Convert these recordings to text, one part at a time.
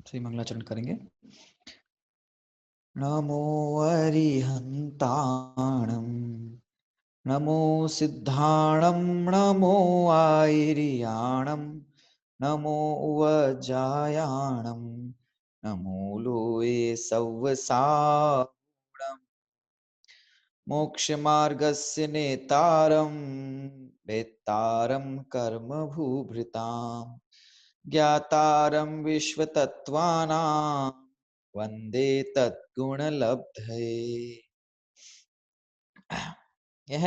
श्री मंगलाचरण करेंगे। नमो अरिहंताणं नमो सिद्धाणं नमो आयर्याणं नमो वज्रायाणं नमो लोये सव्वसावणं मोक्षमार्गस्य नेतारं वेत्तारं कर्मभूभृतां ज्ञातारं विश्वतत्त्वानां वंदे तद्गुणलब्धये। यह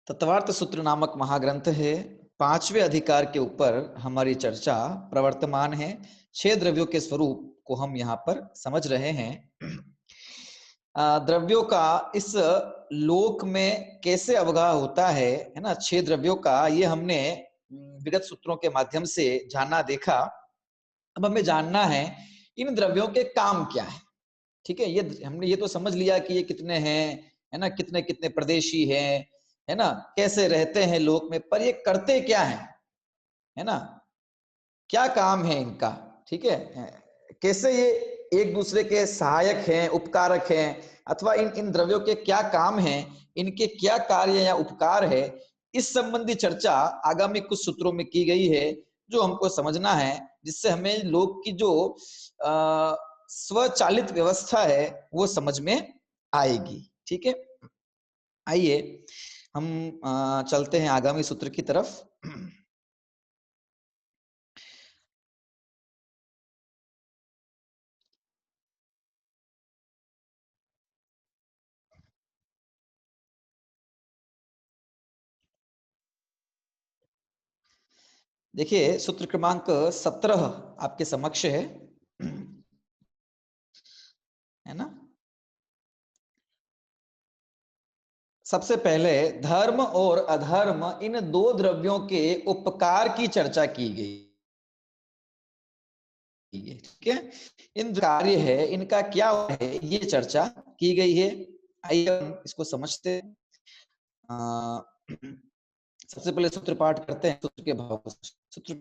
तत्वार्थ सूत्र नामक महाग्रंथ है। 5वें अधिकार के ऊपर हमारी चर्चा प्रवर्तमान है। 6 द्रव्यों के स्वरूप को हम यहाँ पर समझ रहे हैं। द्रव्यों का इस लोक में कैसे अवगाह होता है ना, 6 द्रव्यों का ये हमने विगत सूत्रों के माध्यम से जाना देखा। अब हमें जानना है इन द्रव्यों के काम क्या है। ठीक है, ये हमने ये तो समझ लिया कि ये कितने हैं, है ना, कितने कितने प्रदेशी हैं, है ना, कैसे रहते हैं लोक में, पर ये करते क्या है ना, क्या काम है इनका। ठीक है, कैसे ये एक दूसरे के सहायक हैं, उपकारक हैं, अथवा इन इन द्रव्यों के क्या काम हैं, इनके क्या कार्य या उपकार है, इस संबंधी चर्चा आगामी कुछ सूत्रों में की गई है, जो हमको समझना है, जिससे हमें लोक की जो स्वचालित व्यवस्था है वो समझ में आएगी। ठीक है, आइए हम चलते हैं आगामी सूत्र की तरफ। देखिए, सूत्र क्रमांक 17 आपके समक्ष है ना। सबसे पहले धर्म और अधर्म इन दो द्रव्यों के उपकार की चर्चा की गई है। ठीक है, इन कार्य है, इनका क्या है, ये चर्चा की गई है। आइए हम इसको समझते हैं। सबसे पहले सूत्र पाठ करते हैं। सूत्र के भाव सूत्र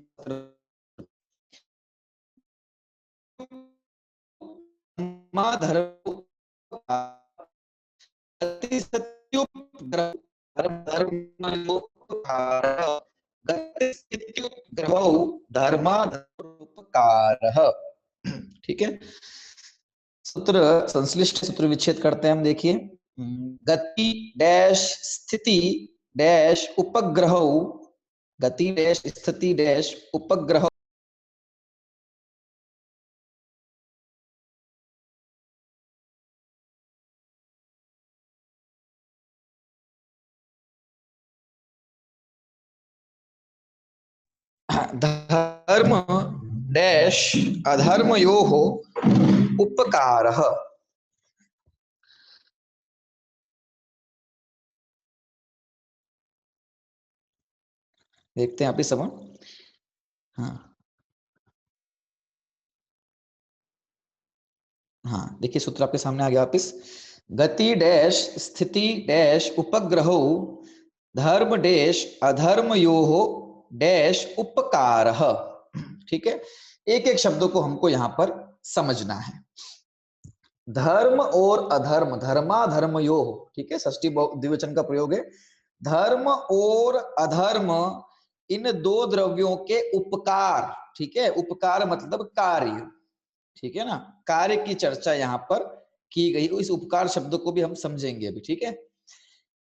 धर्म धर्माधर्मोपकारः। ठीक है, सूत्र संश्लिष्ट सूत्र विच्छेद करते हैं हम। देखिए, गति डैश स्थिति डैश उपग्रह, गति डैश स्थिति डैश उपग्रह धर्म डैश अधर्मयोः उपकारः। देखते हैं आप इस समय। हाँ हाँ, देखिए सूत्र आपके सामने आ गया वापिस। गति डैश स्थिति डैश उपग्रहो धर्म डैश अधर्मयोः डैश उपकारः। ठीक है, एक एक शब्दों को हमको यहाँ पर समझना है। धर्म और अधर्म, धर्माधर्मयोः, ठीक है, षष्ठी द्विवचन का प्रयोग है। धर्म और अधर्म इन दो द्रव्यों के उपकार, ठीक है, उपकार मतलब कार्य, ठीक है ना, कार्य की चर्चा यहाँ पर की गई। इस उपकार शब्द को भी हम समझेंगे अभी। ठीक है,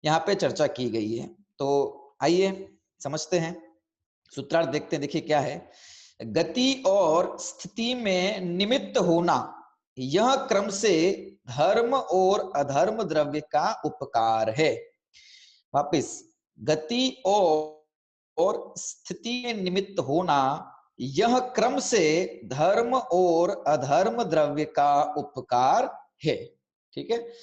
यहाँ पे चर्चा की गई है, तो आइए समझते हैं, सूत्रार्थ देखते हैं। देखिए क्या है, गति और स्थिति में निमित्त होना, यह क्रम से धर्म और अधर्म द्रव्य का उपकार है। वापिस, गति और स्थिति में निमित्त होना, यह क्रम से धर्म और अधर्म द्रव्य का उपकार है। ठीक है,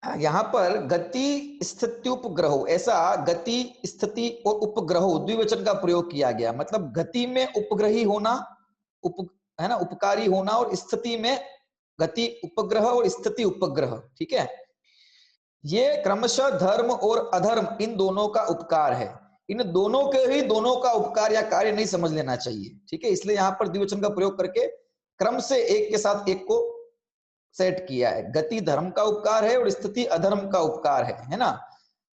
यहाँ पर गति स्थिति उपग्रह, ऐसा गति स्थिति और उपग्रह द्विवचन का प्रयोग किया गया। मतलब गति में उपग्रही होना, है ना, उपकारी होना, और स्थिति में गति उपग्रह और स्थिति उपग्रह। ठीक है, ये क्रमशः धर्म और अधर्म इन दोनों का उपकार है। इन दोनों के ही दोनों का उपकार या कार्य नहीं समझ लेना चाहिए, ठीक है। इसलिए यहाँ पर द्विवचन का प्रयोग करके क्रम से एक के साथ एक को सेट किया है। गति धर्म का उपकार है और स्थिति अधर्म का उपकार है ना।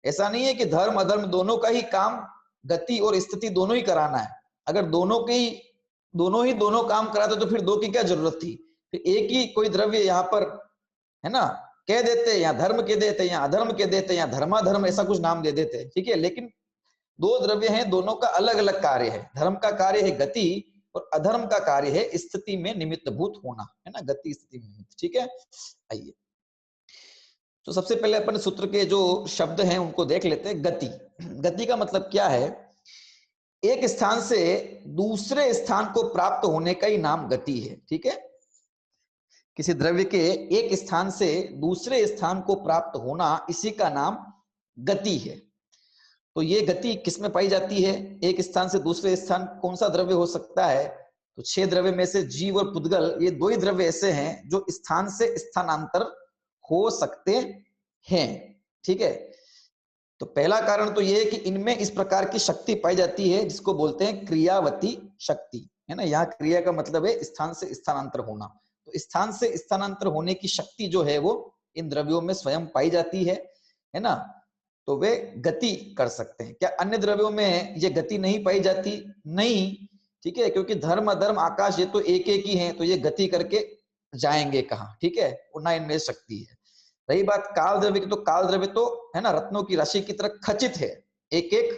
ऐसा नहीं है कि धर्म अधर्म दोनों का ही काम गति और स्थिति दोनों ही कराना है। अगर दोनों काम कराते तो फिर दो की क्या जरूरत थी। फिर एक ही कोई द्रव्य यहाँ पर है ना कह देते, या धर्म कह देते, या अधर्म कह देते, या धर्माधर्म ऐसा कुछ नाम दे देते, ठीक है। लेकिन दो द्रव्य हैं, दोनों का अलग अलग कार्य है। धर्म का कार्य है गति और अधर्म का कार्य है स्थिति में निमित्तभूत होना, है ना, गति स्थिति में निमित्त, ठीक है। आइए तो सबसे पहले अपन सूत्र के जो शब्द हैं उनको देख लेते हैं। गति, गति का मतलब क्या है? एक स्थान से दूसरे स्थान को प्राप्त होने का ही नाम गति है, ठीक है। किसी द्रव्य के एक स्थान से दूसरे स्थान को प्राप्त होना, इसी का नाम गति है। तो ये गति किसमें पाई जाती है? एक स्थान से दूसरे स्थान कौन सा द्रव्य हो सकता है? तो 6 द्रव्य में से जीव और पुद्गल, ये दो ही द्रव्य ऐसे हैं जो स्थान से स्थानांतर हो सकते हैं, ठीक है। तो पहला कारण तो ये है कि इनमें इस प्रकार की शक्ति पाई जाती है जिसको बोलते हैं क्रियावती शक्ति, है ना। यहाँ क्रिया का मतलब है स्थान से स्थानांतर होना। तो स्थान से स्थानांतर होने की शक्ति जो है वो इन द्रव्यों में स्वयं पाई जाती है ना। तो वे गति कर सकते हैं। क्या अन्य द्रव्यों में ये गति नहीं पाई जाती? नहीं, ठीक है, क्योंकि धर्म अधर्म आकाश ये तो एक एक ही हैं, तो ये गति करके जाएंगे कहाँ, ठीक है, ना इनमें शक्ति है। रही बात काल द्रव्य की, तो काल द्रव्य तो है ना रत्नों की राशि की तरह खचित है एक एक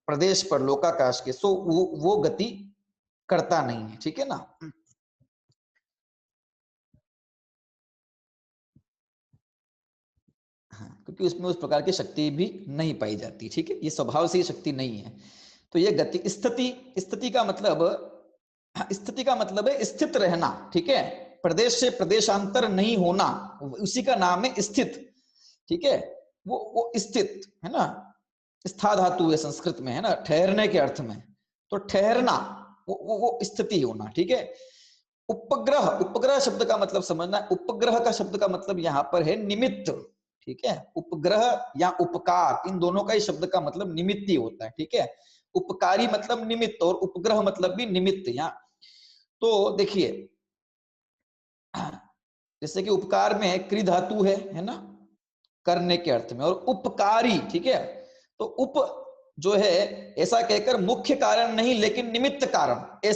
प्रदेश पर लोकाकाश के, सो वो गति करता नहीं है, ठीक है ना। हाँ, क्योंकि उसमें उस प्रकार की शक्ति भी नहीं पाई जाती, ठीक है, ये स्वभाव से ही शक्ति नहीं है। तो ये गति, स्थिति, स्थिति का मतलब है स्थित रहना, ठीक है, प्रदेश से प्रदेशांतर नहीं होना, उसी का नाम है स्थित, ठीक है। वो स्थित है ना, स्था धातु है संस्कृत में, है ना, ठहरने के अर्थ में। तो ठहरना वो स्थिति होना, ठीक है। उपग्रह, उपग्रह शब्द का मतलब समझना। उपग्रह का शब्द का मतलब यहाँ पर है निमित्त, ठीक है। उपग्रह या उपकार, इन दोनों का ही शब्द का मतलब निमित्त ही होता है, ठीक है। उपकारी मतलब निमित्त और उपग्रह मतलब भी निमित्त। यहाँ तो देखिए जैसे कि उपकार में क्रि धातु है ना, करने के अर्थ में, और उपकारी, ठीक है। तो उप जो है ऐसा कहकर मुख्य कारण नहीं लेकिन निमित्त कारण,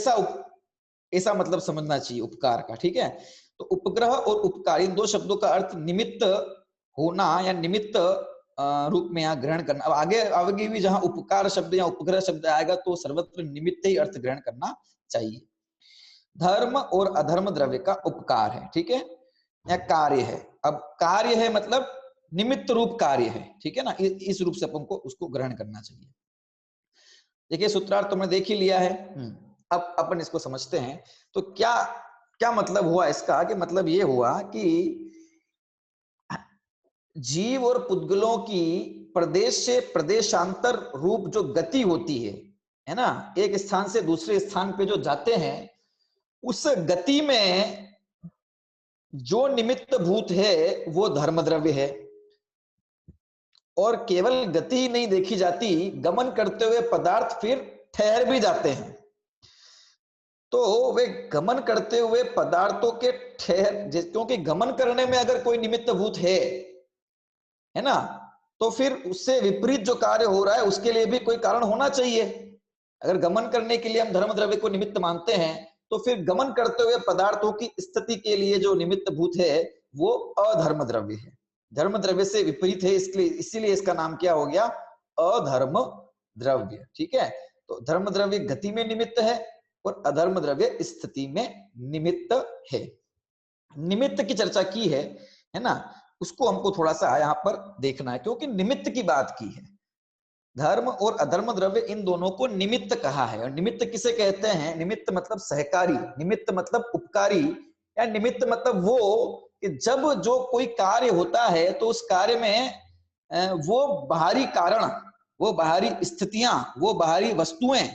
ऐसा मतलब समझना चाहिए उपकार का, ठीक है। तो उपग्रह और उपकार, इन दो शब्दों का अर्थ निमित्त होना या निमित्त रूप में यहाँ ग्रहण करना। अब आगे भी जहां उपकार शब्द या उपग्रह शब्द आएगा तो सर्वत्र निमित्त ही अर्थ ग्रहण करना चाहिए। धर्म और अधर्म द्रव्य का उपकार है, ठीक है, या कार्य है। अब कार्य है मतलब निमित्त रूप कार्य है, ठीक है ना, इस रूप से अपन को उसको ग्रहण करना चाहिए। देखिए सूत्रार्थ तुमने देख ही लिया है। अब अपन इसको समझते हैं। तो क्या क्या मतलब हुआ इसका? कि मतलब ये हुआ कि जीव और पुद्गलों की प्रदेश से प्रदेशांतर रूप जो गति होती है ना, एक स्थान से दूसरे स्थान पे जो जाते हैं, उस गति में जो निमित्त भूत है वो धर्म द्रव्य है। और केवल गति ही नहीं देखी जाती, गमन करते हुए पदार्थ फिर ठहर भी जाते हैं। तो वे गमन करते हुए पदार्थों के क्योंकि गमन करने में अगर कोई निमित्त भूत है ना, तो फिर उससे विपरीत जो कार्य हो रहा है उसके लिए भी कोई कारण होना चाहिए। अगर गमन करने के लिए हम धर्म द्रव्य को निमित्त मानते हैं, तो फिर गमन करते हुए पदार्थों की स्थिति के लिए जो निमित्त भूत है वो अधर्म द्रव्य है, धर्म द्रव्य से विपरीत है। इसीलिए इसका नाम क्या हो गया? अधर्म द्रव्य, ठीक है। तो धर्म द्रव्य गति में निमित्त है और अधर्म द्रव्य स्थिति में निमित्त है। निमित्त की चर्चा की है ना, उसको हमको थोड़ा सा यहाँ पर देखना है, क्योंकि निमित्त की बात की है। धर्म और अधर्म द्रव्य इन दोनों को निमित्त कहा है। और निमित्त किसे कहते हैं? निमित्त मतलब सहकारी, निमित्त मतलब उपकारी, या निमित्त मतलब वो कि जब जो कोई कार्य होता है तो उस कार्य में वो बाहरी कारण, वो बाहरी स्थितियां, वो बाहरी वस्तुएं,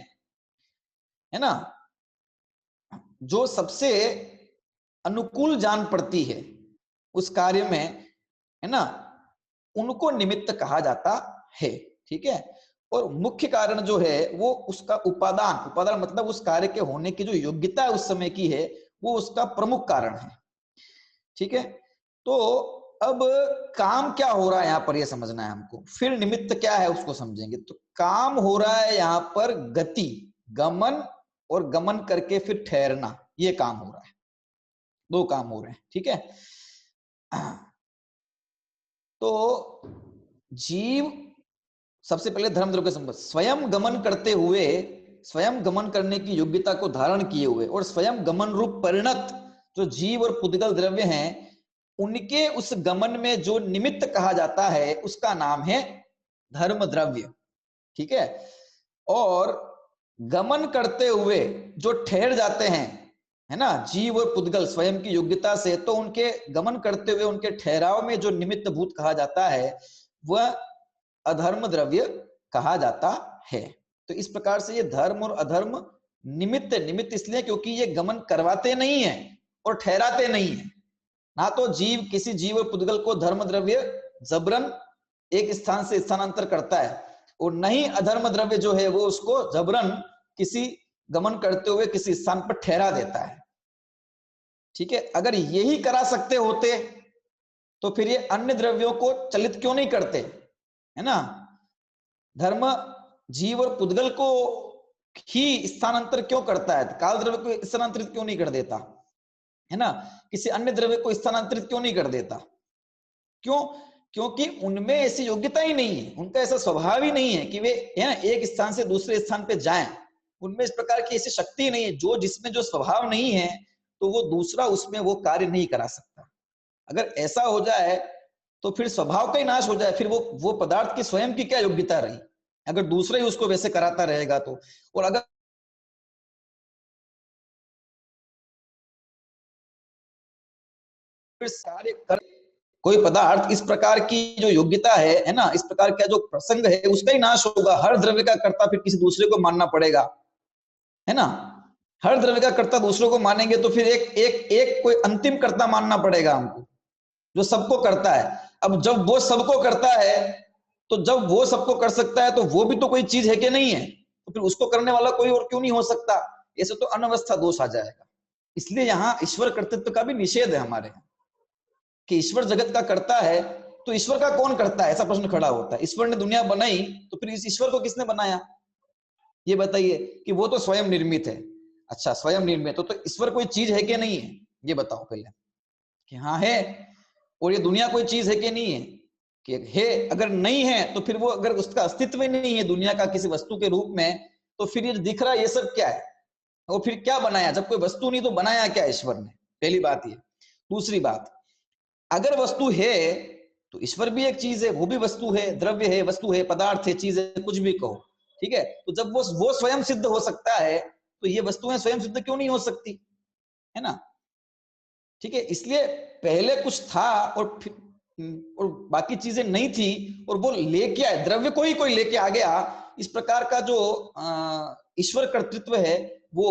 है ना, जो सबसे अनुकूल जान पड़ती है उस कार्य में, है ना, उनको निमित्त कहा जाता है, ठीक है। और मुख्य कारण जो है वो उसका उपादान, उपादान मतलब उस कार्य के होने की जो योग्यता है उस समय की है, वो उसका प्रमुख कारण है। ठीक है, तो अब काम क्या हो रहा है यहाँ पर ये समझना है हमको, फिर निमित्त क्या है उसको समझेंगे। तो काम हो रहा है यहाँ पर गति, गमन, और गमन करके फिर ठहरना, ये काम हो रहा है, दो काम हो रहे हैं। ठीक है, तो जीव सबसे पहले धर्म द्रव्य संबंध, स्वयं गमन करते हुए, स्वयं गमन करने की योग्यता को धारण किए हुए और स्वयं गमन रूप परिणत जो जीव और पुद्गल द्रव्य हैं, उनके उस गमन में जो निमित्त कहा जाता है उसका नाम है धर्म द्रव्य। ठीक है, और गमन करते हुए जो ठहर जाते हैं, है ना, जीव और पुद्गल स्वयं की योग्यता से, तो उनके गमन करते हुए उनके ठहराव में जो निमित्त भूत कहा जाता है वह अधर्म द्रव्य कहा जाता है। तो इस प्रकार से ये धर्म और अधर्म निमित्त, निमित्त इसलिए क्योंकि ये गमन करवाते नहीं है और ठहराते नहीं है। ना तो जीव किसी जीव और पुद्गल को धर्म द्रव्य जबरन एक स्थान से स्थानांतर करता है, और नहीं अधर्म द्रव्य जो है वो उसको जबरन किसी गमन करते हुए किसी स्थान पर ठहरा देता है। ठीक है, अगर यही करा सकते होते तो फिर ये अन्य द्रव्यों को चलित क्यों नहीं करते, है ना। धर्म जीव और पुद्गल को ही स्थानांतर क्यों करता है, काल द्रव्य को स्थानांतरित क्यों नहीं कर देता, है ना, किसी अन्य द्रव्य को स्थानांतरित क्यों नहीं कर देता, क्यों, क्योंकि उनमें ऐसी योग्यता ही नहीं है, उनका ऐसा स्वभाव ही नहीं है कि वे, है ना, एक स्थान से दूसरे स्थान पे जाएं। उनमें इस प्रकार की ऐसी शक्ति नहीं है, जो जिसमें जो स्वभाव नहीं है तो वो दूसरा उसमें वो कार्य नहीं करा सकता। अगर ऐसा हो जाए तो फिर स्वभाव का ही नाश हो जाए, फिर वो पदार्थ की स्वयं की क्या योग्यता रही, अगर दूसरा ही उसको वैसे कराता रहेगा तो। और अगर कार्य कर कोई पदार्थ इस प्रकार की जो योग्यता है ना, इस प्रकार का जो प्रसंग है उसका ही नाश होगा। हर द्रव्य का कर्ता फिर किसी दूसरे को मानना पड़ेगा, है ना, हर द्रव्य का कर्ता दूसरों को मानेंगे तो फिर एक एक एक कोई अंतिम कर्ता मानना पड़ेगा हमको, जो सबको करता है। अब जब वो सबको करता है, तो जब वो सबको कर सकता है तो वो भी तो कोई चीज है कि नहीं है, तो फिर उसको करने वाला कोई और क्यों नहीं हो सकता, ऐसे तो अनवस्था दोष आ जाएगा। इसलिए यहाँ ईश्वर कर्तृत्व का भी निषेध है हमारे यहाँ, कि ईश्वर जगत का करता है तो ईश्वर का कौन करता है, ऐसा प्रश्न खड़ा होता है। ईश्वर ने दुनिया बनाई तो फिर इस ईश्वर को किसने बनाया, ये बताइए, कि वो तो स्वयं निर्मित है। अच्छा, स्वयं निर्मित तो ईश्वर कोई चीज है कि नहीं है, ये बताओ पहले, कि हाँ है। और ये दुनिया कोई चीज है कि नहीं है, कि है। अगर नहीं है तो फिर वो, अगर उसका अस्तित्व ही नहीं है दुनिया का किसी वस्तु के रूप में, तो फिर ये दिख रहा है ये सब क्या है, और फिर क्या बनाया, जब कोई वस्तु नहीं तो बनाया क्या ईश्वर ने, पहली बात ये। दूसरी बात, अगर वस्तु है तो ईश्वर भी एक चीज है, वो भी वस्तु है, द्रव्य है, वस्तु है, पदार्थ है, चीज है, कुछ भी कहो। ठीक है, तो जब वो स्वयं सिद्ध हो सकता है तो ये वस्तुएं स्वयं सिद्ध क्यों नहीं हो सकती, है ना। ठीक है, इसलिए पहले कुछ था और बाकी चीजें नहीं थी, और वो लेके आए, द्रव्य को ही कोई लेके आ गया। इस प्रकार का जो ईश्वर कर्तृत्व है वो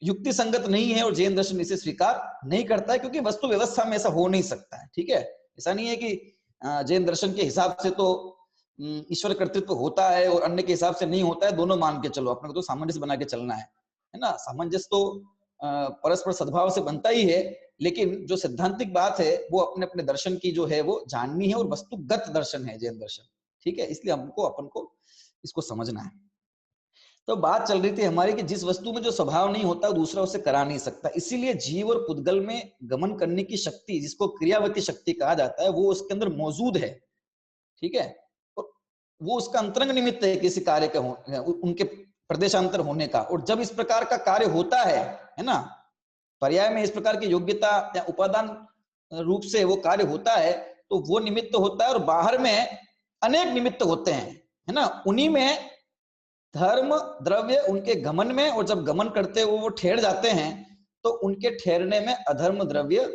युक्ति संगत नहीं है, और जैन दर्शन इसे स्वीकार नहीं करता है, क्योंकि वस्तु व्यवस्था में ऐसा हो नहीं सकता है। ठीक है, ऐसा नहीं है कि जैन दर्शन के हिसाब से तो ईश्वर कर्तृत्व होता है और अन्य के हिसाब से नहीं होता है, दोनों मान के चलो, अपने को तो सामंजस्य बना के चलना है ना। सामंजस्य तो परस्पर सद्भाव से बनता ही है, लेकिन जो सिद्धांतिक बात है वो अपने अपने दर्शन की जो है वो जाननी है, और वस्तुगत दर्शन है जैन दर्शन। ठीक है, इसलिए हमको अपन को इसको समझना है। तो बात चल रही थी हमारी कि जिस वस्तु में जो स्वभाव नहीं होता दूसरा उसे करा नहीं सकता, इसीलिए जीव और पुद्गल में गमन करने की शक्ति, जिसको क्रियावती शक्ति कहा जाता है, वो उसके अंदर मौजूद है। ठीक है, और वो उसका अंतरंग निमित्त है किसी कार्य के उनके प्रदेशांतर होने का। और जब इस प्रकार का कार्य होता है ना, पर्याय में इस प्रकार की योग्यता या उपादान रूप से वो कार्य होता है, तो वो निमित्त होता है, और बाहर में अनेक निमित्त होते हैं, है ना। उन्हीं में धर्म द्रव्य उनके गमन में, और जब गमन करते हुए वो ठहर जाते हैं तो उनके ठहरने में अधर्म द्रव्य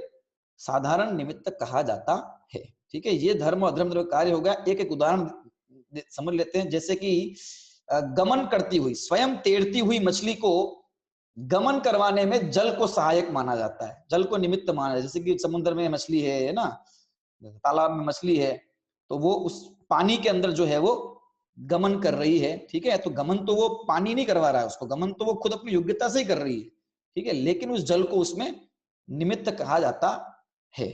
साधारण निमित्त कहा जाता है। ठीक है, ये धर्म और अधर्म द्रव्य कार्य हो गया। एक एक उदाहरण समझ लेते हैं, जैसे कि गमन करती हुई, स्वयं तैरती हुई मछली को गमन करवाने में जल को सहायक माना जाता है, जल को निमित्त माना जाता है। जैसे कि समुद्र में मछली है ना, तालाब में मछली है, तो वो उस पानी के अंदर जो है वो गमन कर रही है, ठीक है, तो गमन तो वो पानी नहीं करवा रहा है उसको, गमन तो वो खुद अपनी योग्यता से ही कर रही है, ठीक है, लेकिन उस जल को उसमें निमित्त कहा जाता है।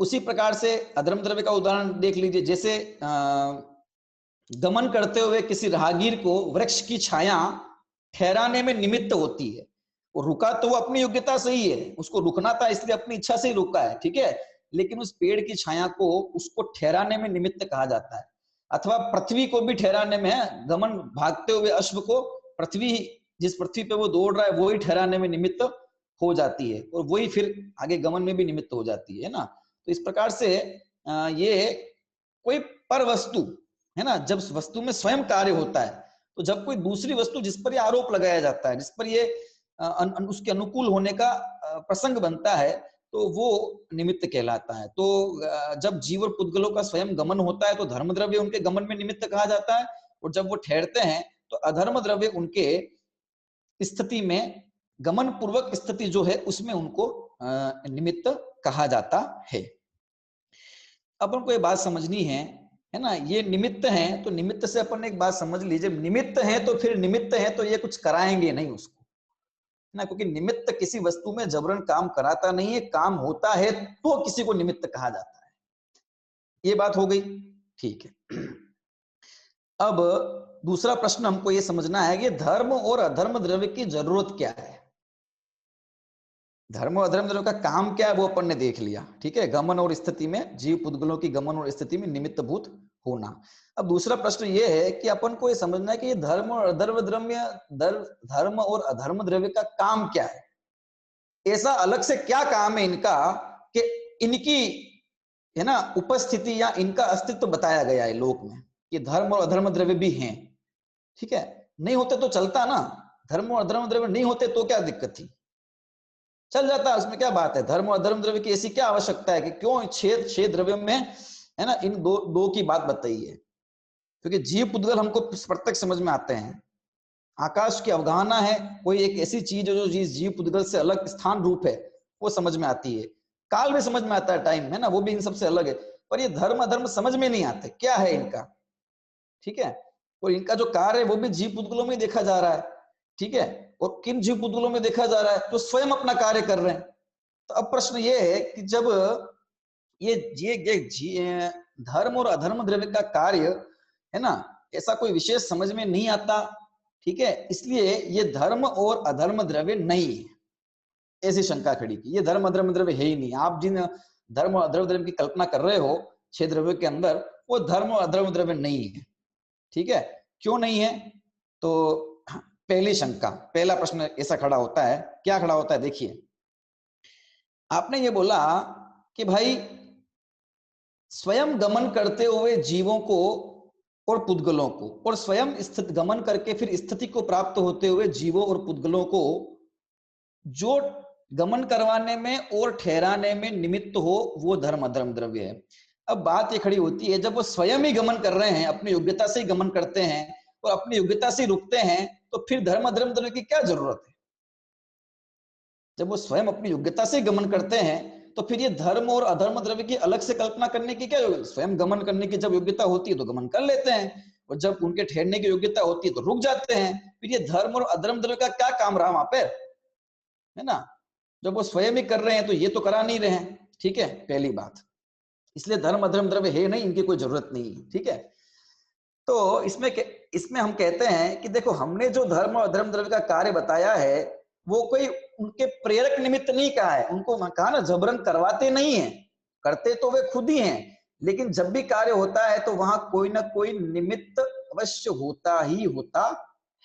उसी प्रकार से अधर्म द्रव्य का उदाहरण देख लीजिए, जैसे गमन करते हुए किसी राहगीर को वृक्ष की छाया ठहराने में निमित्त होती है, और रुका तो वो अपनी योग्यता से ही है, उसको रुकना था इसलिए अपनी इच्छा से ही रुका है, ठीक है, लेकिन उस पेड़ की छाया को उसको ठहराने में निमित्त कहा जाता है। अथवा पृथ्वी को भी ठहराने में है, गमन भागते हुए अश्व को पृथ्वी, जिस पृथ्वी पे वो दौड़ रहा है वही ठहराने में निमित्त हो जाती है, और वही फिर आगे गमन में भी निमित्त हो जाती है ना। तो इस प्रकार से ये कोई पर वस्तु है ना, जब वस्तु में स्वयं कार्य होता है, तो जब कोई दूसरी वस्तु जिस पर ये आरोप लगाया जाता है, जिस पर ये उसके अनुकूल होने का प्रसंग बनता है, तो वो निमित्त कहलाता है। तो जब जीव और पुद्गलों का स्वयं गमन होता है तो धर्म द्रव्य उनके गमन में निमित्त कहा जाता है, और जब वो ठहरते हैं तो अधर्म द्रव्य उनके स्थिति में, गमन पूर्वक स्थिति जो है उसमें उनको निमित्त कहा जाता है। अपन को ये बात समझनी है ना, ये निमित्त है, तो निमित्त से अपन ने एक बात समझ लीजिए, निमित्त है तो फिर निमित्त है तो ये कुछ कराएंगे नहीं उसको ना, क्योंकि निमित्त किसी वस्तु में जबरन काम कराता नहीं है, काम होता है तो किसी को निमित्त कहा जाता है। ये बात हो गई, ठीक है। अब दूसरा प्रश्न हमको ये समझना है कि धर्म और अधर्म द्रव्य की जरूरत क्या है। धर्म और अधर्म द्रव्य का काम क्या है वो अपन ने देख लिया, ठीक है, गमन और स्थिति में, जीव पुद्गलों की गमन और स्थिति में निमित्त भूत होना। अब दूसरा प्रश्न ये है कि अपन को ये समझना है कि धर्म और अधर्म द्रव्य, धर्म और अधर्म द्रव्य का काम क्या है, ऐसा अलग से क्या काम है इनका कि इनकी है ना उपस्थिति या इनका अस्तित्व बताया गया है लोक में, कि धर्म और अधर्म द्रव्य भी हैं, ठीक है, नहीं होते तो चलता ना, धर्म और अधर्म द्रव्य नहीं होते तो क्या दिक्कत थी, चल जाता, उसमें क्या बात है, धर्म और अधर्म द्रव्य की ऐसी क्या आवश्यकता है कि क्यों छह द्रव्यों में है ना इन दो की बात बताई है, क्योंकि जीव पुद्गल हमको प्रत्यक्ष समझ में आते हैं, आकाश की अवगाहना है, कोई एक ऐसी चीज है जो जीव पुद्गल से अलग स्थान रूप है, वो समझ में आती है, काल भी समझ में आता है, टाइम है ना, वो भी इन सबसे अलग है, पर ये धर्म अधर्म समझ में नहीं आते क्या है इनका, ठीक है, और इनका जो कार्य है वो भी जीव पुद्गलों में देखा जा रहा है, ठीक है, और किन जीव पुद्गलों में देखा जा रहा है, तो स्वयं अपना कार्य कर रहे हैं। तो अब प्रश्न ये है कि जब ये धर्म और अधर्म द्रव्य का कार्य है ना, ऐसा कोई विशेष समझ में नहीं आता, ठीक है, इसलिए ये धर्म और अधर्म द्रव्य नहीं है, ऐसी शंका खड़ी की, ये धर्म अधर्म द्रव्य है ही नहीं, आप जिन धर्म और अधर्म द्रव्य की कल्पना कर रहे हो छह द्रव्यों के अंदर, वो धर्म और अधर्म द्रव्य नहीं है, ठीक है, क्यों नहीं है, तो पहली शंका, पहला प्रश्न ऐसा खड़ा होता है, क्या खड़ा होता है, देखिए आपने ये बोला कि भाई स्वयं गमन करते हुए जीवों को और पुद्गलों को, और स्वयं स्थित गमन करके फिर स्थिति को प्राप्त होते हुए जीवों और पुद्गलों को जो गमन करवाने में और ठहराने में निमित्त हो, वो धर्म अधर्म द्रव्य है। अब बात ये खड़ी होती है, जब वो स्वयं ही गमन कर रहे हैं, अपनी योग्यता से ही गमन करते हैं और अपनी योग्यता से रुकते हैं, तो फिर धर्म अधर्म द्रव्य की क्या जरूरत है, जब वो स्वयं अपनी योग्यता से गमन करते हैं तो फिर ये धर्म और अधर्म द्रव्य की अलग से कल्पना करने की क्या योग्यता, स्वयं गमन करने की जब योग्यता होती है तो गमन कर लेते हैं, और जब उनके ठहरने की योग्यता होती है तो रुक जाते हैं, फिर ये धर्म और अधर्म द्रव्य का क्या काम रहा वहां पे, है ना, जब वो स्वयं ही कर रहे हैं तो ये तो करा नहीं रहे हैं, ठीक है, पहली बात, इसलिए धर्म अधर्म द्रव्य है नहीं, इनकी कोई जरूरत नहीं है, ठीक है। तो इसमें हम कहते हैं कि देखो, हमने जो धर्म और अधर्म द्रव्य का कार्य बताया है वो कोई उनके प्रेरक निमित्त नहीं कहा है, उनको कहा ना जबरन करवाते नहीं है, करते तो वे खुद ही हैं, लेकिन जब भी कार्य होता है तो वहां कोई ना कोई निमित्त अवश्य होता ही होता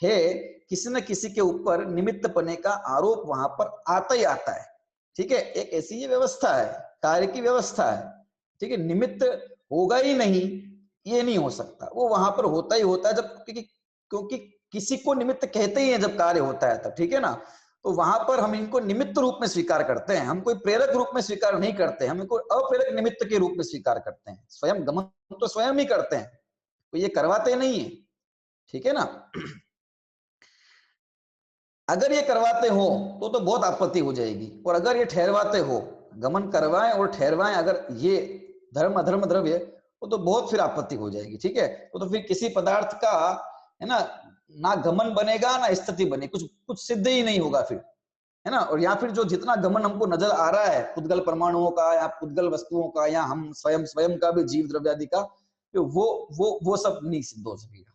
है, किसी न किसी के ऊपर निमित्त पने का आरोप वहां पर आता ही आता है, ठीक है, एक ऐसी ये व्यवस्था है, कार्य की व्यवस्था है, ठीक है, निमित्त होगा ही नहीं ये नहीं हो सकता, वो वहां पर होता ही होता है, जब क्योंकि किसी को निमित्त कहते ही है जब कार्य होता है तब, ठीक है ना, तो वहां पर हम इनको निमित्त रूप में स्वीकार करते हैं, हम कोई प्रेरक रूप में स्वीकार नहीं करते, हम इनको अप्रेरक निमित्त के रूप में स्वीकार करते हैं, स्वयं गमन तो स्वयं ही करते हैं, तो ये करवाते नहीं है, ठीक है ना। अगर ये करवाते हो तो बहुत आपत्ति हो जाएगी, और अगर ये ठहरवाते हो, गमन करवाएं और ठहरवाएं, अगर ये धर्म अधर्म द्रव्य वो तो बहुत फिर आपत्ति हो जाएगी, ठीक है। तो फिर किसी पदार्थ का है ना गमन बनेगा ना स्थिति बने, कुछ सिद्ध ही नहीं होगा फिर, है ना। और या फिर जो जितना गमन हमको नजर आ रहा है पुद्गल परमाणुओं का या पुद्गल वस्तुओं का या हम स्वयं का भी जीव द्रव्य आदि का, तो वो सब नहीं सिद्ध हो सकेगा,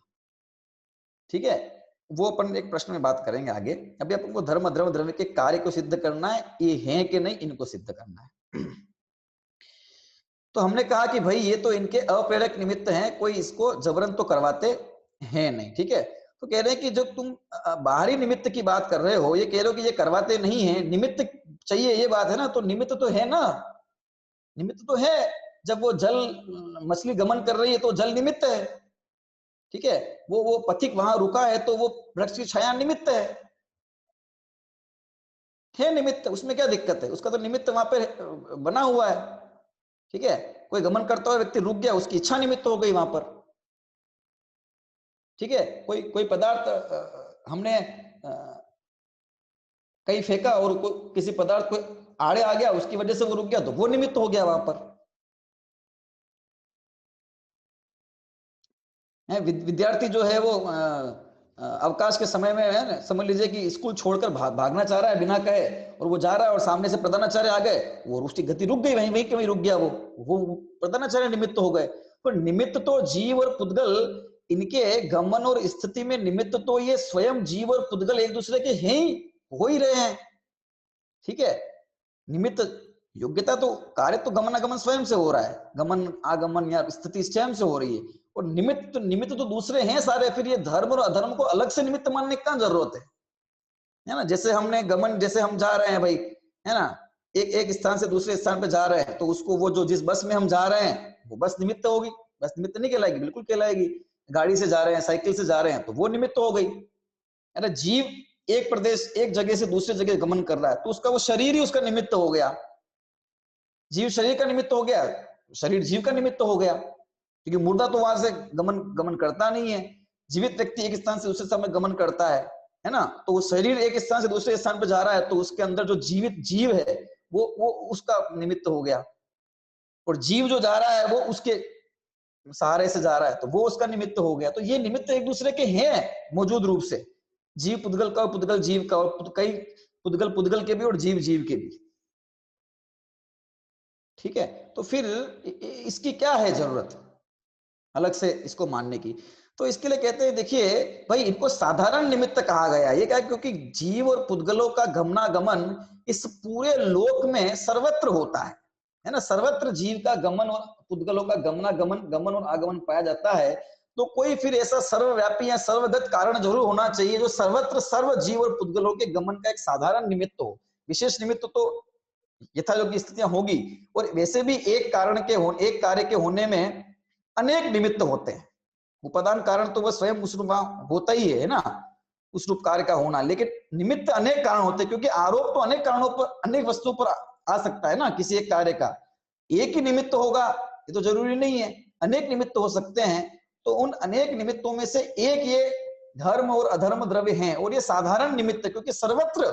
ठीक है। वो अपन एक प्रश्न में बात करेंगे आगे। अभी अपन को धर्म अधर्म द्रव्य के कार्य को सिद्ध करना है, ये है कि नहीं इनको सिद्ध करना है। तो हमने कहा कि भाई ये तो इनके अप्रेरक निमित्त हैं, कोई इसको जबरन तो करवाते हैं नहीं, ठीक है। तो कह रहे हैं कि जो तुम बाहरी निमित्त की बात कर रहे हो, ये कह रहे हो कि ये करवाते नहीं है, निमित्त चाहिए, ये बात है ना। तो निमित्त तो है ना, निमित्त तो है। जब वो जल मछली गमन कर रही है तो जल निमित्त है, ठीक है। वो पथिक वहां रुका है तो वो वृक्ष की छाया निमित्त है निमित्त, उसमें क्या दिक्कत है, उसका तो निमित्त वहां पे बना हुआ है, ठीक है। कोई गमन करता हुआ व्यक्ति रुक गया, उसकी इच्छा निमित्त हो गई वहां पर, ठीक है। कोई पदार्थ हमने कहीं फेंका और किसी पदार्थ को आड़े आ गया, उसकी वजह से वो रुक गया, तो वो निमित्त हो गया वहां पर। विद्यार्थी जो है वो अवकाश के समय में है ना, समझ लीजिए कि स्कूल छोड़कर भागना चाह रहा है बिना कहे, और वो जा रहा है और सामने से प्रधानाचार्य आ गए, वो उसकी गति रुक गई, वहीं वहीं के वहीं रुक गया, वो प्रधानाचार्य निमित्त हो गए। तो निमित्त तो जीव और पुद्गल, इनके गमन और स्थिति में निमित्त तो ये स्वयं जीव और पुद्गल एक दूसरे के हैं ही, हो ही रहे हैं, ठीक है। निमित्त योग्यता तो कार्य तो गमनागमन स्वयं से हो रहा है, गमन आगमन या स्थिति स्वयं से हो रही है, और निमित्त तो दूसरे हैं सारे। फिर ये धर्म और अधर्म को अलग से निमित्त मानने की क्या जरूरत है ना। जैसे हमने गमन, जैसे हम जा रहे हैं भाई, है ना, एक स्थान से दूसरे स्थान पे जा रहे हैं, तो उसको वो जो जिस बस में हम जा रहे हैं वो बस निमित्त होगी, बस निमित्त नहीं कहलाएगी, बिल्कुल कहलाएगी। गाड़ी से जा रहे हैं, साइकिल से जा रहे हैं, तो वो निमित्त हो गई, है ना। जीव एक प्रदेश एक जगह से दूसरे जगह गमन कर रहा है, तो उसका वो शरीर ही उसका निमित्त हो गया, जीव शरीर का निमित्त हो गया, शरीर जीव का निमित्त हो गया, क्योंकि मुर्दा तो वहां से गमन करता नहीं है। जीवित व्यक्ति एक स्थान से दूसरे स्थान में गमन करता है ना। तो वो शरीर एक स्थान से दूसरे स्थान पर जा रहा है, तो उसके अंदर जो जीवित जीव है वो उसका निमित्त हो गया, और जीव जो जा रहा है वो उसके सहारे से जा रहा है, तो वो उसका निमित्त हो गया। तो ये निमित्त एक दूसरे के हैं मौजूद रूप से, जीव पुद्गल का और पुद्गल जीव का, और कई पुद्गल के भी और जीव जीव के भी, ठीक है। तो फिर इसकी क्या है जरूरत अलग से इसको मानने की। तो इसके लिए कहते हैं, देखिए भाई, इनको साधारण निमित्त कहा गया, ये क्या, क्योंकि जीव और पुद्गलों का गमनागमन इस पूरे लोक में सर्वत्र होता है ना। सर्वत्र जीव का गमन और पुद्गलों का गमन और आगमन पाया जाता है। तो कोई फिर ऐसा सर्वव्यापी या सर्वगत कारण जरूर होना चाहिए जो सर्वत्र सर्व जीव और पुद्गलों के गमन का एक साधारण निमित्त हो। विशेष निमित्त तो यथायोग्य स्थितियां होगी, और वैसे भी एक कार्य के होने में अनेक निमित्त होते हैं। उपादान कारण तो वह स्वयं उस रूप होता ही है ना, उस रूप कार्य का होना, लेकिन निमित्त अनेक कारण होते हैं, क्योंकि आरोप तो अनेक कारणों पर, अनेक वस्तुओं पर आ सकता है ना। किसी एक कार्य का एक ही निमित्त होगा ये तो जरूरी नहीं है, अनेक निमित्त हो सकते हैं। तो उन अनेक निमित्तों में से एक ये धर्म और अधर्म द्रव्य हैं, और ये साधारण निमित्त, क्योंकि सर्वत्र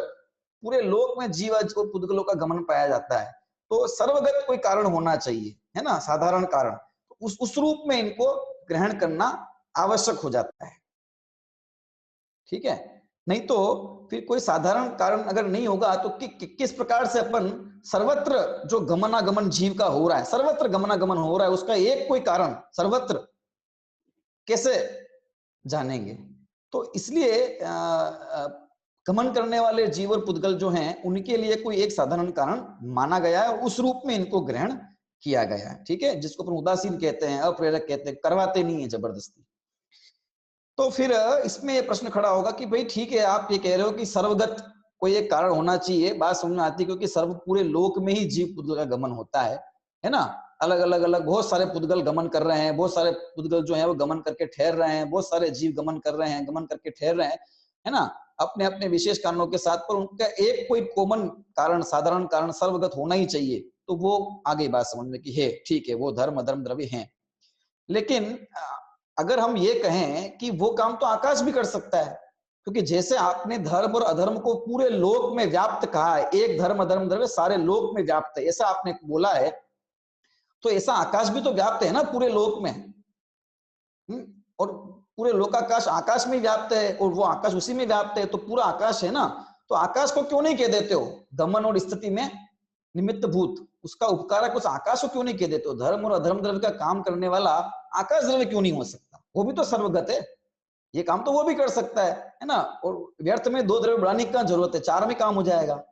पूरे लोक में जीव और पुद्गलों का गमन पाया जाता है, तो सर्वगत कोई कारण होना चाहिए, है ना, साधारण कारण। उस रूप में इनको ग्रहण करना आवश्यक हो जाता है, ठीक है। नहीं तो फिर कोई साधारण कारण अगर नहीं होगा तो किस प्रकार से अपन सर्वत्र जो गमनागमन जीव का हो रहा है, सर्वत्र गमनागमन हो रहा है, उसका एक कोई कारण सर्वत्र कैसे जानेंगे। तो इसलिए गमन करने वाले जीव और पुद्गल जो हैं उनके लिए कोई एक साधारण कारण माना गया है, उस रूप में इनको ग्रहण किया गया है, ठीक है। जिसको अपन उदासीन कहते हैं, अप्रेरक कहते हैं, करवाते नहीं है जबरदस्ती। तो फिर इसमें प्रश्न खड़ा होगा कि भाई ठीक है, आप ये कह रहे हो कि सर्वगत कोई एक कारण होना चाहिए, बात समझ में आती है, क्योंकि सर्व पूरे लोक में ही जीव पुद्गल का गमन होता है ना। अलग अलग बहुत सारे पुद्गल गमन कर रहे हैं, बहुत सारे पुद्गल जो है वो गमन करके ठहर रहे हैं, बहुत सारे जीव गमन कर रहे हैं, गमन करके ठहर रहे हैं, है ना, अपने अपने विशेष कारणों के साथ। पर उनका एक कोई कॉमन कारण, साधारण कारण सर्वगत होना ही चाहिए, तो वो आगे बात समझ में की है, ठीक है, वो धर्म अधर्म द्रव्य हैं। लेकिन अगर हम ये कहें कि वो काम तो आकाश भी कर सकता है, क्योंकि जैसे आपने धर्म और अधर्म को पूरे लोक में व्याप्त कहा है, एक धर्म अधर्म द्रव्य सारे लोक में व्याप्त है, ऐसा आपने बोला है, तो ऐसा आकाश भी तो व्याप्त है ना पूरे लोक में। और पूरे लोकाकाश आकाश में व्याप्त है और वो आकाश उसी में व्याप्त है, तो पूरा आकाश है ना। तो आकाश को क्यों नहीं कह देते हो गमन और स्थिति में निमित्त भूत, उसका उपकारक उस आकाश को क्यों नहीं कह देते हो? धर्म और अधर्म द्रव्य का काम करने वाला आकाश द्रव्य क्यों नहीं हो सकता? वो भी तो सर्वगत है, ये काम तो वो भी कर सकता है ना। और व्यर्थ में दो द्रव्य बढ़ाने की क्या जरूरत है, चार में काम हो जाएगा।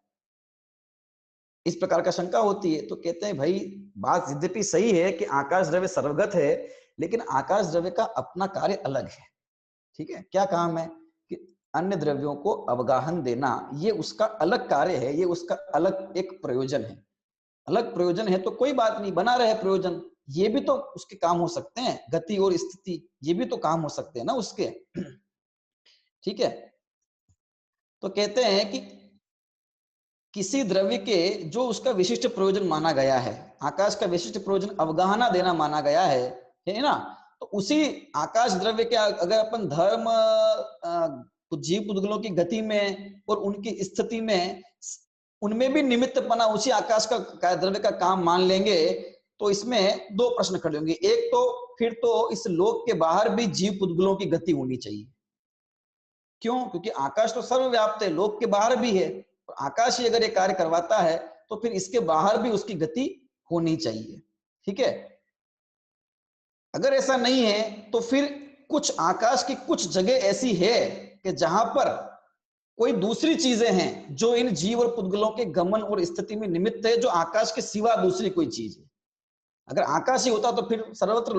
इस प्रकार का शंका होती है। तो कहते हैं भाई बात यद्यपि सही है कि आकाश द्रव्य सर्वगत है, लेकिन आकाश द्रव्य का अपना कार्य अलग है। ठीक है, क्या काम है कि अन्य द्रव्यों को अवगाहन देना, ये उसका अलग कार्य है, ये उसका अलग एक प्रयोजन है। अलग प्रयोजन है तो कोई बात नहीं, बना रहे प्रयोजन, ये भी तो उसके काम हो सकते हैं, गति और स्थिति ये भी तो काम हो सकते हैं ना उसके। ठीक है, तो कहते हैं कि किसी द्रव्य के जो उसका विशिष्ट प्रयोजन माना गया है, आकाश का विशिष्ट प्रयोजन अवगाहना देना माना गया है ना। तो उसी आकाश द्रव्य के अगर अपन धर्म जीव पुद्गलों की गति में और उनकी स्थिति में उनमें भी निमित्तपना उसी आकाश का द्रव्य का काम मान लेंगे, तो इसमें दो प्रश्न खड़े होंगे। एक तो फिर तो इस लोक के बाहर भी जीव पुद्गलों की गति होनी चाहिए। क्यों? क्योंकि आकाश तो सर्वव्याप्त है, लोक के बाहर भी है। तो आकाश ही अगर ये कार्य करवाता है तो फिर इसके बाहर भी उसकी गति होनी चाहिए। ठीक है, अगर ऐसा नहीं है तो फिर कुछ आकाश की कुछ जगह ऐसी है कि जहां पर कोई दूसरी चीजें हैं जो इन जीव और पुद्गलों के गमन और स्थिति में निमित्त है, जो आकाश के सिवा दूसरी कोई चीज है। अगर आकाश ही होता तो फिर सर्वत्र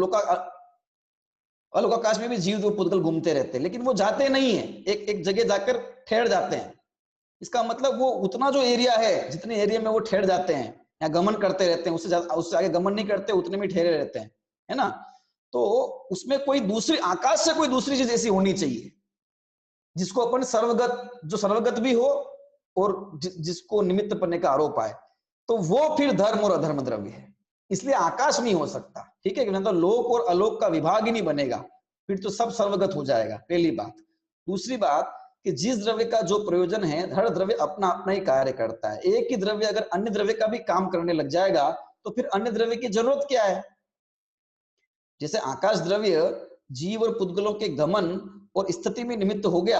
अलोकाकाश में भी जीव और पुद्गल घूमते रहते, लेकिन वो जाते नहीं है, एक जगह जाकर ठहर जाते हैं। इसका मतलब वो उतना जो एरिया है, जितने एरिया में वो ठहर जाते हैं या गमन करते रहते हैं, उससे आगे गमन नहीं करते, उतने में ठहरे रहते हैं, है ना। तो उसमें कोई दूसरी आकाश से कोई दूसरी चीज ऐसी होनी चाहिए जिसको अपन सर्वगत, जो सर्वगत भी हो और जिसको निमित्त बनने का आरोप आए, तो वो फिर धर्म और अधर्म द्रव्य है। इसलिए आकाश नहीं हो सकता। ठीक है, तो लोक और अलोक का विभाग ही नहीं बनेगा, फिर तो सब सर्वगत हो जाएगा, पहली बात। दूसरी बात कि जिस द्रव्य का जो प्रयोजन है, हर द्रव्य अपना अपना ही कार्य करता है। एक ही द्रव्य अगर अन्य द्रव्य का भी काम करने लग जाएगा तो फिर अन्य द्रव्य की जरूरत क्या है? जैसे आकाश द्रव्य जीव और पुद्गलों के गमन और स्थिति में निमित्त हो गया,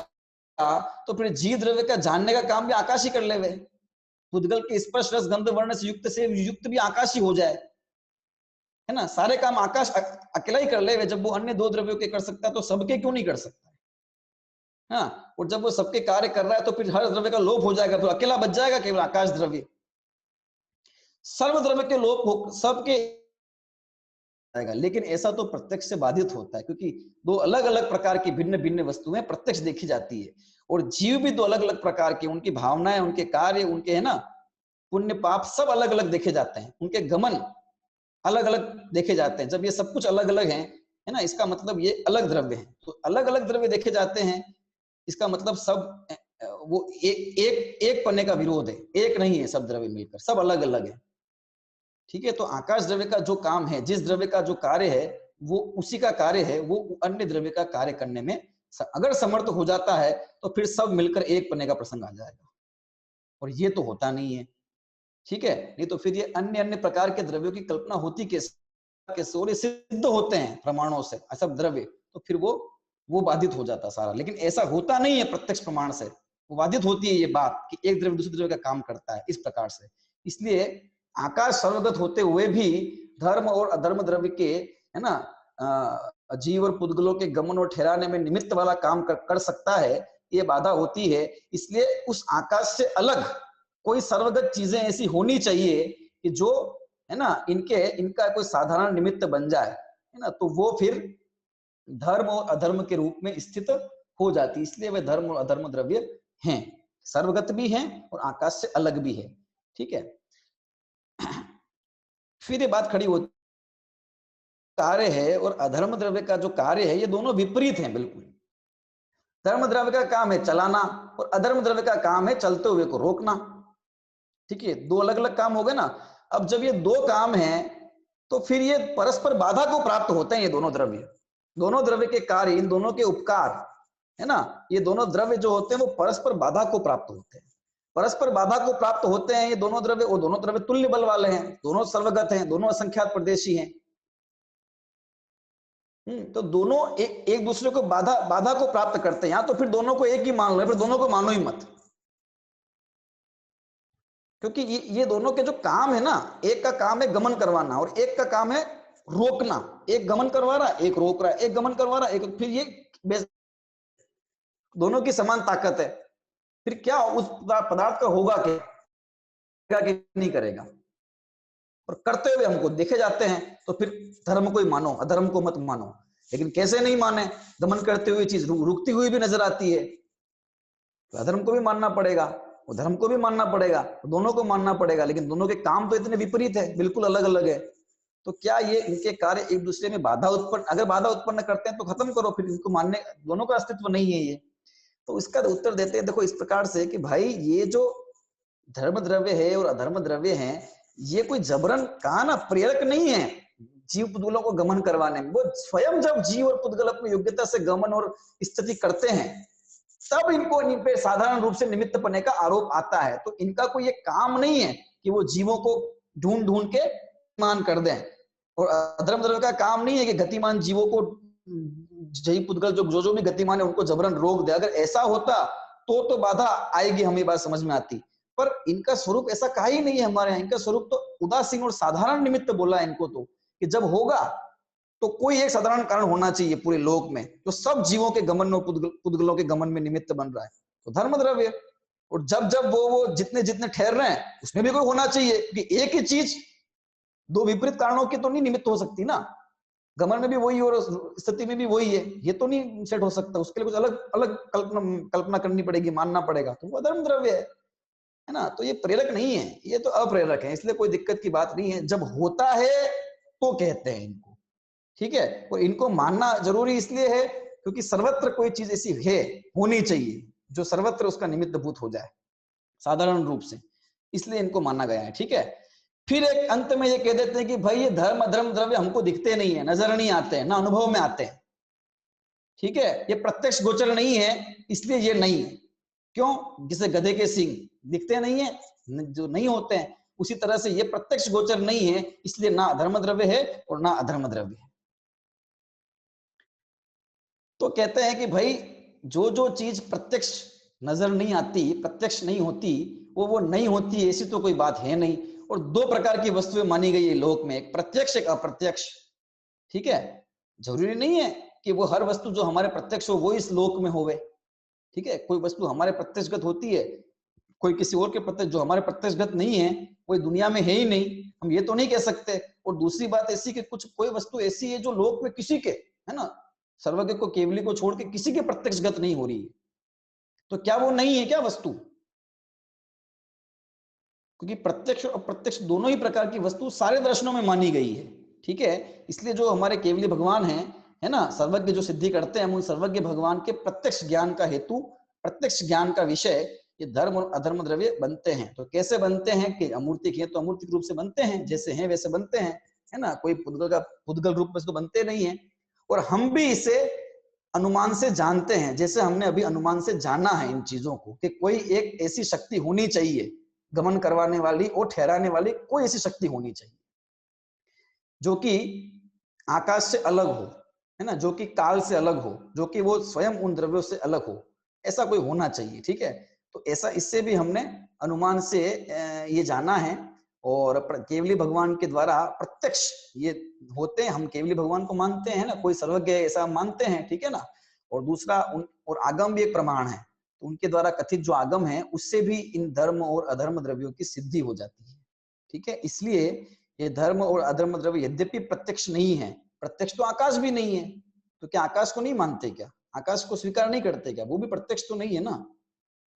तो फिर जीव द्रव्य का जानने का काम भी आकाश ही कर ले। पुद्गल के स्पर्श रस गंध वर्ण से युक्त भी आकाश ही हो जाए, है ना। सारे काम आकाश अकेला ही कर ले। जब वो अन्य दो द्रव्यों के कर सकता है तो सबके क्यों नहीं कर सकता? हाँ, और जब वो सबके कार्य कर रहा है तो फिर हर द्रव्य का लोप हो जाएगा, तो अकेला बच जाएगा केवल आकाश द्रव्य। सर्व द्रव्य के लोप सबके आएगा, लेकिन ऐसा तो प्रत्यक्ष से बाधित होता है, क्योंकि दो अलग अलग प्रकार की भिन्न भिन्न वस्तुएं प्रत्यक्ष देखी जाती है। और जीव भी दो अलग अलग प्रकार के, उनकी भावनाएं, उनके कार्य, उनके है ना पुण्य पाप सब अलग अलग देखे जाते हैं, उनके गमन अलग अलग देखे जाते हैं। जब ये सब कुछ अलग अलग है ना, इसका मतलब ये अलग द्रव्य है, तो अलग अलग द्रव्य देखे जाते हैं, इसका मतलब सब वो एक पन्ने का विरोध है, एक नहीं है सब द्रव्य मिलकर, सब अलग अलग है। ठीक है, तो आकाश द्रव्य का जो काम है, जिस द्रव्य का जो कार्य है, वो उसी का कार्य है, वो अन्य द्रव्य का कार्य करने में अगर समर्थ हो जाता है तो फिर सब मिलकर एक पन्ने का प्रसंग आ जाएगा, और ये तो होता नहीं है। ठीक है, नहीं तो फिर ये अन्य अन्य प्रकार के द्रव्यों की कल्पना होती कैसे, और ये सिद्ध होते हैं प्रमाणों से सब द्रव्य, तो फिर वो बाधित हो जाता सारा। लेकिन ऐसा होता नहीं है, प्रत्यक्ष प्रमाण से वो बाधित होती है ये बात कि एक द्रव्य दूसरे द्रव्य का काम करता है इस प्रकार से। इसलिए आकाश सर्वगत होते हुए भी धर्म और अधर्म द्रव्य के, है ना, जीव और पुद्गलों के गमन और ठहराने में निमित्त वाला काम कर सकता है, ये बाधा होती है। इसलिए उस आकाश से अलग कोई सर्वगत चीजें ऐसी होनी चाहिए कि जो, है ना, इनका कोई साधारण निमित्त बन जाए, है ना, तो वो फिर धर्म और अधर्म के रूप में स्थित हो जाती। इसलिए वे धर्म और अधर्म द्रव्य हैं, सर्वगत भी हैं और आकाश से अलग भी है। ठीक है, फिर ये बात खड़ी होती, कार्य है और अधर्म द्रव्य का जो कार्य है, ये दोनों विपरीत हैं बिल्कुल। धर्म द्रव्य का काम है चलाना और अधर्म द्रव्य का काम है चलते हुए को रोकना। ठीक है, दो अलग अलग काम हो गए ना। अब जब ये दो काम हैं तो फिर ये परस्पर बाधा को प्राप्त होते हैं। ये दोनों द्रव्य के कार्य, इन दोनों के उपकार, है ना, ये दोनों द्रव्य जो होते हैं वो परस्पर बाधा को प्राप्त होते हैं। परस्पर बाधा को प्राप्त होते हैं ये दोनों द्रव्य, वो दोनों द्रव्य तुल्य बल वाले हैं, दोनों सर्वगत हैं, दोनों असंख्यात प्रदेशी हैं। तो दोनों एक दूसरे को बाधा को प्राप्त करते हैं। या तो फिर दोनों को एक ही मान लो, फिर दोनों को मानो ही मत, क्योंकि ये दोनों के जो काम है ना, एक का काम है गमन करवाना और एक का काम है रोकना। एक गमन करवा रहा, एक रोक रहा है, एक गमन करवा रहा, एक, फिर ये दोनों की समान ताकत है। फिर क्या उस पदार्थ का होगा क्या कि नहीं करेगा, और करते हुए हमको देखे जाते हैं। तो फिर धर्म को ही मानो, अधर्म को मत मानो। लेकिन कैसे नहीं माने, गमन करते हुए चीज रुकती हुई भी नजर आती है, तो अधर्म को भी मानना पड़ेगा, वो धर्म को भी मानना पड़ेगा, दोनों को मानना पड़ेगा। लेकिन दोनों के काम तो इतने विपरीत है, बिल्कुल अलग अलग है। तो क्या ये इनके कार्य एक दूसरे में बाधा उत्पन्न, अगर बाधा उत्पन्न करते हैं तो खत्म करो, फिर इनको मानने, दोनों का अस्तित्व नहीं है ये। तो इसका उत्तर देते हैं देखो इस प्रकार से कि भाई ये जो धर्म द्रव्य है और अधर्म द्रव्य है, ये कोई जबरन कहा ना प्रेरक नहीं है जीव पुद्गलों को गमन करवाने में। वो स्वयं जब जीव और पुद्गल अपनी योग्यता से गमन और स्थिति करते हैं, तब इनको इन पे साधारण रूप से निमित्त पने का आरोप आता है। तो इनका कोई ये काम नहीं है कि वो जीवों को ढूंढ ढूंढ के मान कर दें, और अधर्म द्रव्य का काम नहीं है कि गतिमान जीवों को, जय पुद्गल जो भी गतिमान है उनको जबरन रोक दे। अगर ऐसा होता तो बाधा आएगी, हमें बात समझ में आती। पर इनका स्वरूप ऐसा कहा ही नहीं है हमारे यहाँ। इनका स्वरूप तो उदासीन और साधारण निमित्त बोला है इनको, तो कि जब होगा तो कोई एक साधारण कारण होना चाहिए पूरे लोक में, जो सब जीवों के गमन और पुद्गलों के गमन में निमित्त बन रहा है, तो धर्म द्रव्य। और जब जब वो जितने जितने ठहर रहे हैं, उसमें भी कोई होना चाहिए कि एक ही चीज दो विपरीत कारणों की तो नहीं निमित्त हो सकती ना। गमन में भी वही और स्थिति में भी वही है, ये तो नहीं सेट हो सकता। उसके लिए कुछ अलग अलग कल्पना करनी पड़ेगी, मानना पड़ेगा, तो वो धर्म द्रव्य है ना। तो ये प्रेरक नहीं है, ये तो अप्रेरक है, इसलिए कोई दिक्कत की बात नहीं है। जब होता है तो कहते हैं इनको, ठीक है। और इनको मानना जरूरी इसलिए है क्योंकि सर्वत्र कोई चीज ऐसी है, होनी चाहिए जो सर्वत्र उसका निमित्त भूत हो जाए साधारण रूप से, इसलिए इनको माना गया है, ठीक है। फिर एक अंत में ये कह देते हैं कि भाई ये धर्म अधर्म द्रव्य हमको दिखते नहीं है, नजर नहीं आते हैं, ना अनुभव में आते हैं, ठीक है। ये प्रत्यक्ष गोचर नहीं है, इसलिए ये नहीं है। क्यों? जैसे गधे के सींग दिखते नहीं है, जो नहीं होते हैं, उसी तरह से ये प्रत्यक्ष गोचर नहीं है, इसलिए ना धर्म द्रव्य है और ना अधर्म द्रव्य है। तो कहते हैं कि भाई जो चीज प्रत्यक्ष नजर नहीं आती, प्रत्यक्ष नहीं होती, वो नहीं होती, ऐसी तो कोई बात है नहीं। और दो प्रकार की वस्तुएं मानी गई है लोक में, एक प्रत्यक्ष एक अप्रत्यक्ष, ठीक है। जरूरी नहीं है कि वो हर वस्तु जो हमारे प्रत्यक्ष हो वो इस लोक में होवे, ठीक है। कोई वस्तु हमारे प्रत्यक्षगत होती है, कोई किसी और के प्रत्यक्ष, जो हमारे प्रत्यक्षगत नहीं है कोई दुनिया में है ही नहीं, हम ये तो नहीं कह सकते। और दूसरी बात ऐसी कि कोई वस्तु ऐसी है जो लोक में किसी के, है ना, सर्वज्ञ को केवली को छोड़ के किसी के प्रत्यक्षगत नहीं हो रही है, तो क्या वो नहीं है क्या वस्तु? क्योंकि प्रत्यक्ष और अप्रत्यक्ष दोनों ही प्रकार की वस्तु सारे दर्शनों में मानी गई है, ठीक है। इसलिए जो हमारे केवली भगवान हैं, है ना, सर्वज्ञ जो सिद्धि करते हैं, हम उन सर्वज्ञ भगवान के प्रत्यक्ष ज्ञान का हेतु, प्रत्यक्ष ज्ञान का विषय ये धर्म और अधर्म द्रव्य बनते हैं। तो कैसे बनते हैं कि अमूर्तिक है तो अमूर्तिक रूप से बनते हैं, जैसे हैं वैसे बनते हैं, है ना। कोई पुद्गल रूप में तो बनते नहीं है। और हम भी इसे अनुमान से जानते हैं, जैसे हमने अभी अनुमान से जाना है इन चीजों को कि कोई एक ऐसी शक्ति होनी चाहिए गमन करवाने वाली और ठहराने वाली, कोई ऐसी शक्ति होनी चाहिए जो कि आकाश से अलग हो, है ना, जो कि काल से अलग हो, जो कि वो स्वयं उन द्रव्यों से अलग हो, ऐसा कोई होना चाहिए, ठीक है। तो ऐसा इससे भी हमने अनुमान से ये जाना है। और केवली भगवान के द्वारा प्रत्यक्ष ये होते हैं, हम केवली भगवान को मानते हैं ना, कोई सर्वज्ञ ऐसा मानते हैं, ठीक है ना। और दूसरा और आगम भी एक प्रमाण है, तो उनके द्वारा कथित जो आगम है उससे भी इन धर्म और अधर्म द्रव्यों की सिद्धि हो जाती है, ठीक है। इसलिए ये धर्म और अधर्म द्रव्य यद्यपि प्रत्यक्ष नहीं है, प्रत्यक्ष तो आकाश भी नहीं है, तो क्या आकाश को नहीं मानते क्या? आकाश को स्वीकार नहीं करते क्या? वो भी प्रत्यक्ष तो नहीं है ना,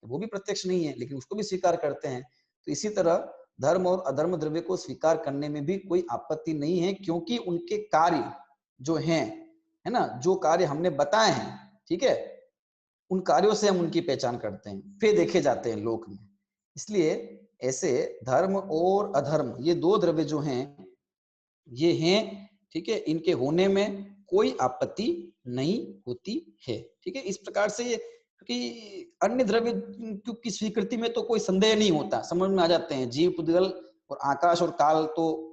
वो भी प्रत्यक्ष नहीं है, लेकिन उसको भी स्वीकार करते हैं। तो इसी तरह धर्म और अधर्म द्रव्य को स्वीकार करने में भी कोई आपत्ति नहीं है, क्योंकि उनके कार्य जो हैं, है ना, जो कार्य हमने बताए हैं, ठीक है, उन कार्यों से हम उनकी पहचान करते हैं, फिर देखे जाते हैं लोक में। इसलिए ऐसे धर्म और अधर्म ये दो द्रव्य जो हैं ये हैं, ठीक है, इनके होने में कोई आपत्ति नहीं होती है, ठीक है। इस प्रकार से ये क्योंकि अन्य द्रव्य की स्वीकृति में तो कोई संदेह नहीं होता, समझ में आ जाते हैं, जीव पुद्गल और आकाश और काल तो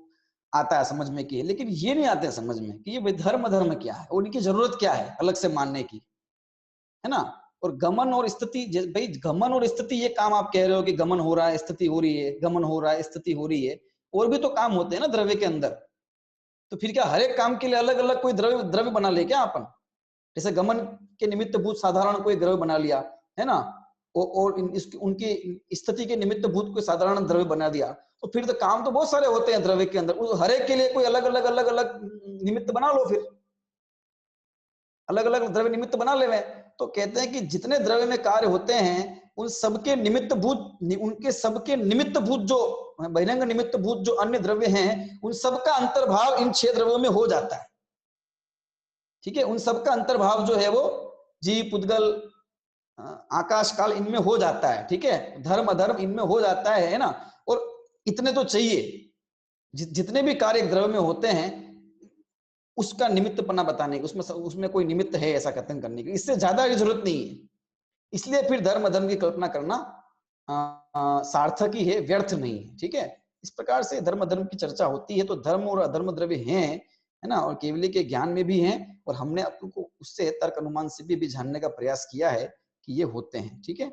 आता है समझ में कि, लेकिन ये नहीं आते समझ में कि ये धर्म धर्म क्या है और इनकी जरूरत क्या है अलग से मानने की, है ना। और गमन और स्थिति, भाई गमन और स्थिति ये काम आप कह रहे हो कि गमन हो रहा है स्थिति हो रही है, गमन हो रहा है स्थिति हो रही है, और भी तो काम होते हैं ना द्रव्य के अंदर। तो फिर क्या हर एक काम के लिए अलग अलग कोई द्रव्य द्रव्य बना ले क्या अपन? जैसे गमन के निमित्त भूत साधारण कोई द्रव्य बना लिया, है ना, और उनकी स्थिति के निमित्त भूत कोई साधारण द्रव्य बना दिया, तो फिर तो काम तो बहुत सारे होते हैं द्रव्य के अंदर, हर एक के लिए कोई अलग अलग निमित्त बना लो, फिर अलग अलग द्रव्य निमित्त बना ले। तो कहते हैं कि जितने द्रव्य में कार्य होते हैं उन सबके निमित्त भूत, उनके सबके निमित्त भूत जो बहिरंग निमित्त भूत जो अन्य द्रव्य हैं, उन सबका अंतर्भाव इन 6 द्रव्यों में हो जाता है। ठीक है, उन सबका अंतर्भाव जो है वो जीव पुद्गल आकाश काल इनमें हो जाता है। ठीक है, धर्म अधर्म इनमें हो जाता है ना। और इतने तो चाहिए, जितने भी कार्य द्रव्य में होते हैं उसका निमित्त पना बताने की, उसमें कोई निमित्त है ऐसा कथन करने की, इससे ज्यादा की जरूरत नहीं है। इसलिए फिर धर्म अधर्म की कल्पना करना सार्थक ही है, व्यर्थ नहीं है। ठीक है, इस प्रकार से धर्म अधर्म की चर्चा होती है। तो धर्म और अधर्म द्रव्य हैं, है ना, और केवली के ज्ञान में भी हैं, और हमने अपन को उससे तर्क अनुमान से भी जानने का प्रयास किया है कि ये होते हैं। ठीक है,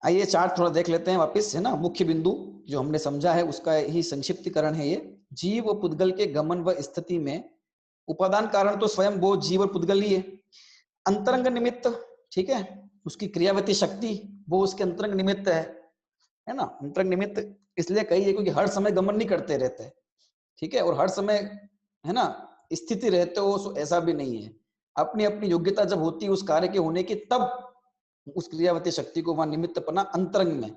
आइए चार्ट थोड़ा देख लेते हैं वापस, है ना। मुख्य बिंदु जो हमने समझा है उसका ही संक्षिप्तीकरण है ये। जीव व पुद्गल के गमन व स्थिति में उपादान कारण तो स्वयं वो जीव और पुद्गल ही है। अंतरंग निमित्त, ठीक है, उसकी क्रियावती शक्ति वो उसके अंतरंग निमित्त है ना। अंतरंग निमित्त इसलिए कही है क्योंकि हर समय गमन नहीं करते रहते, ठीक है, और हर समय, है ना, स्थिति रहते हो ऐसा भी नहीं है। अपनी अपनी योग्यता जब होती है उस कार्य के होने की, तब उस क्रियावती शक्ति को वहां निमित्त पना अंतरंग में,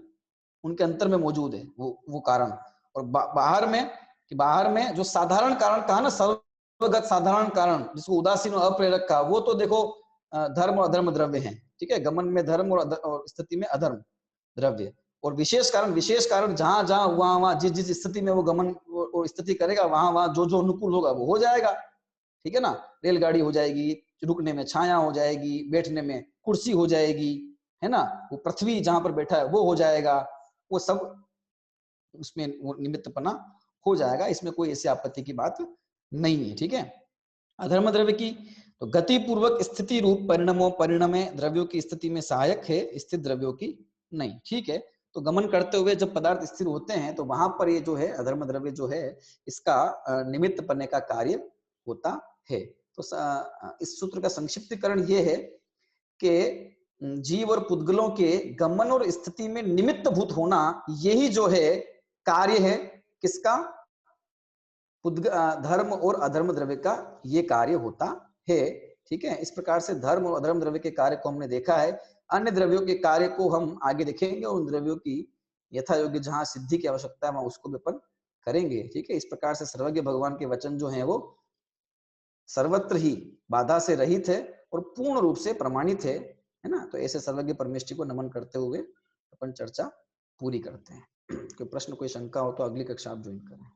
उनके अंतर में मौजूद है वो कारण। और बाहर में, कि बाहर में जो साधारण कारण कहा ना, सर्वगत साधारण कारण, जिसको उदासीन और अप्रेरक का, वो तो देखो धर्म और अधर्म द्रव्य हैं। ठीक है, गमन में धर्म और स्थिति में अधर्म द्रव्य। और विशेष कारण जहां जहां वहां वहां जिस जिस स्थिति में वो गमन और स्थिति करेगा, वहां वहां जो जो अनुकूल होगा वो हो जाएगा। ठीक है ना, रेलगाड़ी हो जाएगी, रुकने में छाया हो जाएगी, बैठने में कुर्सी हो जाएगी, है ना, वो पृथ्वी जहां पर बैठा है वो हो जाएगा, वो सब उसमें निमित्तपना हो जाएगा, इसमें कोई ऐसी आपत्ति की बात नहीं है। ठीक है, अधर्म द्रव्य की तो गति पूर्वक स्थिति रूप परिणामों परिणमे द्रव्यों की स्थिति में सहायक है, स्थित द्रव्यों की नहीं। ठीक है, तो गमन करते हुए जब पदार्थ स्थिर होते हैं तो वहां पर ये जो है अधर्म द्रव्य जो है इसका निमित्त बनने का कार्य होता है। तो इस सूत्र का संक्षिप्तीकरण ये है कि जीव और पुद्गलों के गमन और स्थिति में निमित्त भूत होना, यही जो है कार्य है किसका, धर्म और अधर्म द्रव्य का ये कार्य होता है। ठीक है, इस प्रकार से धर्म और अधर्म द्रव्य के कार्य को हमने देखा है। अन्य द्रव्यों के कार्य को हम आगे देखेंगे, और उन द्रव्यों की यथा योग्य जहां सिद्धि की आवश्यकता है वहां उसको भी अपन करेंगे। ठीक है, इस प्रकार से सर्वज्ञ भगवान के वचन जो है वो सर्वत्र ही बाधा से रहित है और पूर्ण रूप से प्रमाणित है ना। तो ऐसे सर्वज्ञ परमेष्ठी को नमन करते हुए अपन चर्चा पूरी करते हैं। कोई प्रश्न कोई शंका हो तो अगली कक्षा आप ज्वाइन करें।